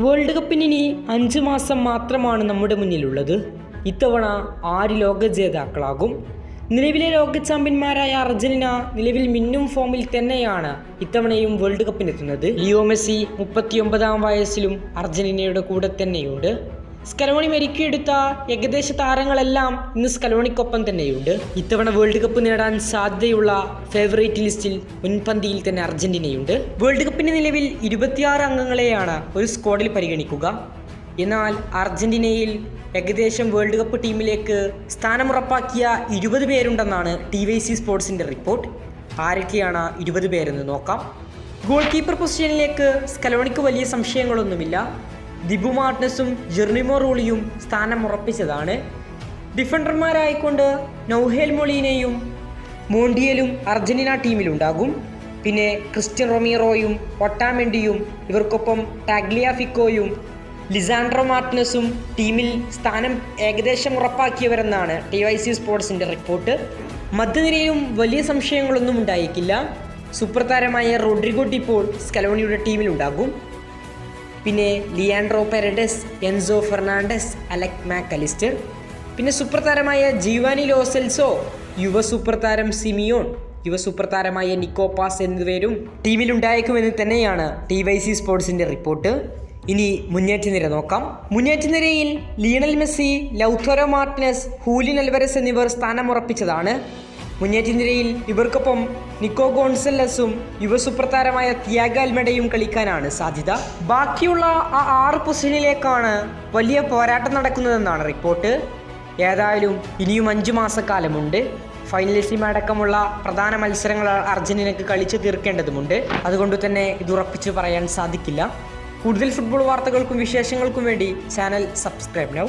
World കപ്പിന് ഇനി 5 മാസം മാത്രമാണ് നമ്മുടെ മുന്നിലുള്ളത്. ഇത്തവണ 6 ലോക ജേതാക്കളാകും. നിലവിലെ ലോക ചാമ്പ്യന്മാരായ അർജന്റീന നിലവിൽ മിന്നും ഫോമിൽ തന്നെയാണ് ഇത്തവണയും വേൾഡ് കപ്പിനെത്തുന്നത്. ലിയോ മെസ്സി 39-ാം വയസ്സിലും അർജന്റീനയുടെ കൂടെ തന്നെയുണ്ട്. സ്കലോണി മെരുക്കിയെടുത്ത ഏകദേശ താരങ്ങളെല്ലാം ഇന്ന് സ്കലോണിക്കൊപ്പം തന്നെയുണ്ട്. ഇത്തവണ വേൾഡ് കപ്പ് നേടാൻ സാധ്യതയുള്ള ഫേവറേറ്റ് ലിസ്റ്റിൽ മുൻപന്തിയിൽ തന്നെ അർജന്റീനയുണ്ട്. വേൾഡ് കപ്പിന് നിലവിൽ 26 അംഗങ്ങളെയാണ് ഒരു സ്ക്വാഡിൽ പരിഗണിക്കുക. എന്നാൽ അർജന്റീനയിൽ ഏകദേശം വേൾഡ് കപ്പ് ടീമിലേക്ക് സ്ഥാനമുറപ്പാക്കിയ 20 പേരുണ്ടെന്നാണ് TYC സ്പോർട്സിൻ്റെ റിപ്പോർട്ട്. ആരൊക്കെയാണ് 20 പേരെന്ന് നോക്കാം. ഗോൾ കീപ്പർ പൊസിഷനിലേക്ക് സ്കലോണിക്ക് വലിയ സംശയങ്ങളൊന്നുമില്ല. ദിബു മാർട്ടിനസും ജെർണിമോ റൂളിയും സ്ഥാനം ഉറപ്പിച്ചതാണ്. ഡിഫൻഡർമാരായിക്കൊണ്ട് നൗഹേൽ മൊളീനയും മോണ്ടിയലും അർജന്റീന ടീമിലുണ്ടാകും. പിന്നെ ക്രിസ്ത്യൻ റൊമീറോയും ഒട്ടാമെൻഡിയും ഇവർക്കൊപ്പം ടാഗ്ലിയാഫിക്കോയും ലിസാൻഡ്രോ മാർട്ടിനസും ടീമിൽ സ്ഥാനം ഏകദേശം ഉറപ്പാക്കിയവരെന്നാണ് TYC സ്പോർട്സിൻ്റെ റിപ്പോർട്ട്. മധ്യനിരയിലും വലിയ സംശയങ്ങളൊന്നും ഉണ്ടായേക്കില്ല. സൂപ്പർ താരമായ റോഡ്രിഗോ ഡിപ്പോൾ സ്കലോണിയുടെ ടീമിലുണ്ടാകും. പിന്നെ ലിയാൻഡ്രോ പെരഡസ്, എൻസോ ഫെർണാണ്ടസ്, അലക് മാക്കലിസ്റ്റർ, പിന്നെ സൂപ്പർ താരമായ ജീവാനി ലോസെൽസോ, യുവ സൂപ്പർ താരം സിമിയോൺ, യുവ സൂപ്പർ താരമായ നിക്കോപാസ് എന്നിവരും ടീമിലുണ്ടായേക്കുമെന്ന് തന്നെയാണ് TYC സ്പോർട്സിൻ്റെ റിപ്പോർട്ട്. ഇനി മുന്നേറ്റ നിര നോക്കാം. മുന്നേറ്റ നിരയിൽ Lionel Messi, Lautaro Martinez, Julian Alvarez എന്നിവർ സ്ഥാനമുറപ്പിച്ചതാണ്. മുന്നേറ്റ നിരയിൽ ഇവർക്കൊപ്പം നിക്കോ ഗോൺസലസും യുവ സൂപ്പർ താരമായ തിയാഗോ അൽമഡയും കളിക്കാനാണ് സാധ്യത. ബാക്കിയുള്ള ആ 6 പൊസിഷനിലേക്കാണ് വലിയ പോരാട്ടം നടക്കുന്നതെന്നാണ് റിപ്പോർട്ട്. ഏതായാലും ഇനിയും 5 മാസക്കാലമുണ്ട്. ഫൈനലിസ്റ്റിം അടക്കമുള്ള പ്രധാന മത്സരങ്ങൾ അർജന്റീനക്ക് കളിച്ചു തീർക്കേണ്ടതുമുണ്ട്. അതുകൊണ്ട് തന്നെ ഇത് ഉറപ്പിച്ച് പറയാൻ സാധിക്കില്ല. കൂടുതൽ ഫുട്ബോൾ വാർത്തകൾക്കും വിശേഷങ്ങൾക്കും വേണ്ടി ചാനൽ സബ്സ്ക്രൈബ് നൗ.